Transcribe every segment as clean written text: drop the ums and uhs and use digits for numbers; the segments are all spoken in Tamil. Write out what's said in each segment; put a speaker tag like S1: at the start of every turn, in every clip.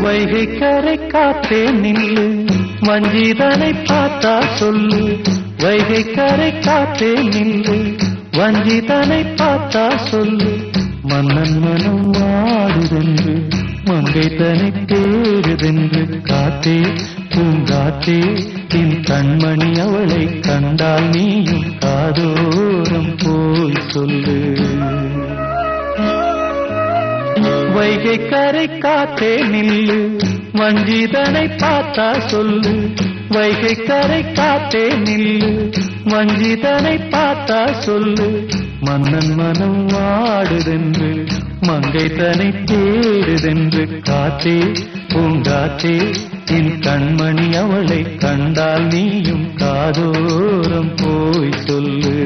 S1: வைகை கரை காத்தே நில்லு, வஞ்சிதனை பார்த்தா சொல்லு. வைகை கரை காத்தே நில்லு, வஞ்சிதனை பார்த்தா சொல்லு. மன்னன் மனம் வாடுதென்று, மங்கை தனை தேடுதென்று. காத்தே பூங்காத்தே, என் கண்மணி அவளை கண்டால் நீயும் காதோரம் போய் சொல்லு. வைகை கரை காத்தே நில்லு, வஞ்சிதனை பார்த்தா சொல்லு. வைகை கரை காத்தே நில்லு, வஞ்சிதனை பார்த்தா சொல்லு. மன்னன் மனம் வாடுதென்று, மங்கை தனை தேடுதென்று. காத்தே பூங்காத்தே, என் கண்மணி அவளை கண்டால் நீயும் காதோரம் போய் சொல்லு.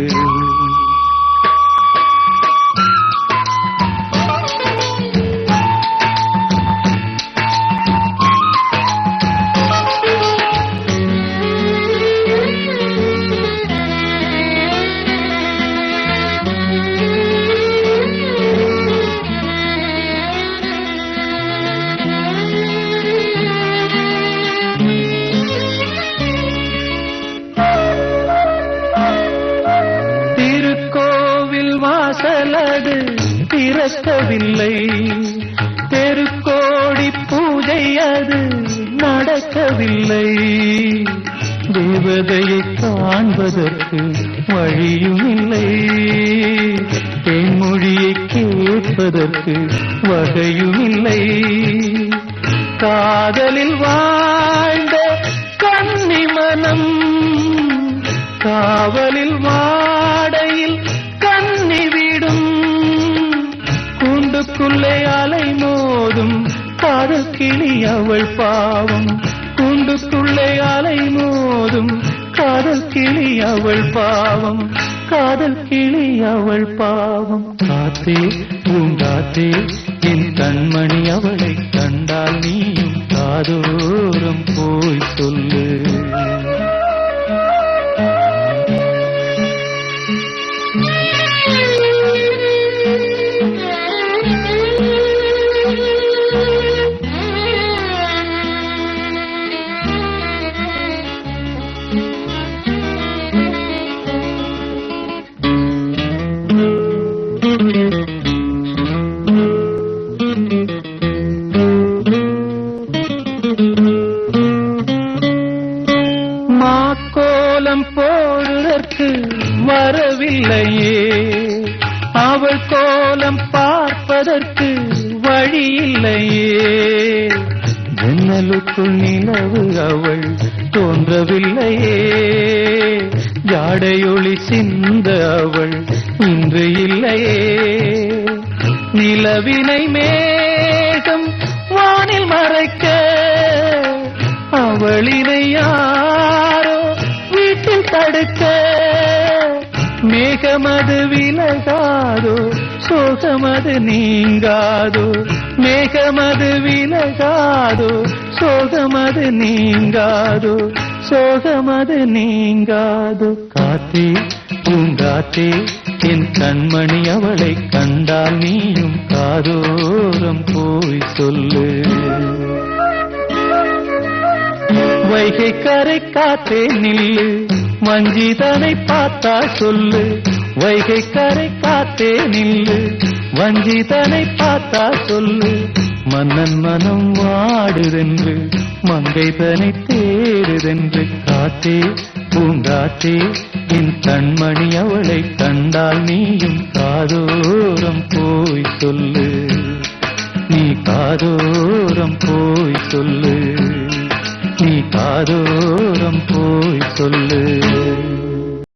S1: வாசலது திறக்கவில்லை, தெருக்கோடி பூஜை அது நடக்கவில்லை. தேவதையை காண்பதற்கு வழியும் இல்லை, பெண்மொழியை கேட்பதற்கு வகையும் இல்லை. காதலில் வாழ்ந்த கன்னி மனம் காவலில் வாடையில் கண்ணிவிடும். கூண்டுக்குள்ளே அலை மோதும் காதல் கிளி அவள் பாவம். கூண்டுக்குள்ளே அலை மோதும் காதல் கிளி அவள் பாவம். காதல் கிளி அவள் பாவம். காத்தே பூங்காத்தே, என் கண்மணி அவளை கண்டால் நீயும் காதோரம் போய் சொல்லு. மாக்கோலம் போடுவதற்கு வரவில்லையே, அவள் கோலம் பார்ப்பதற்கு வழியில்லையே. ஜன்னலுக்குள் நிலவு அவள் தோன்றவில்லையே, ஜாடையொளி சிந்த அவள் இன்று இல்லையே. நிலவினை மேகம் வானில் மறைக்க, அவளினை யாரோ வீட்டில் தடுக்க. மேகமது விலகாதோ, சோகமது நீங்காதோ. மேகமது விலகாதோ, சோகமது நீங்காதோ. சோகமது நீங்காதோ. காத்தே பூங்காத்தே, என் கண்மணி அவளை கண்டால் நீயும் காதோரம் போய் சொல்லு. வைகை கரை காத்தே நில்லு, வஞ்சிதனை பார்த்தா சொல்லு. வைகை கரை காத்தே நில்லு, வஞ்சிதனை பார்த்தா சொல்லு. மன்னன் மனம் வாடுதென்று, மங்கை தனை தேடுதென்று. காத்தே பூங்காத்தே, என் கண்மணி அவளை கண்டால் நீயும் காதோரம் போய் சொல்லு. நீ காதோரம் போய் சொல்லு, நீ காதோரம் போய் சொல்லு.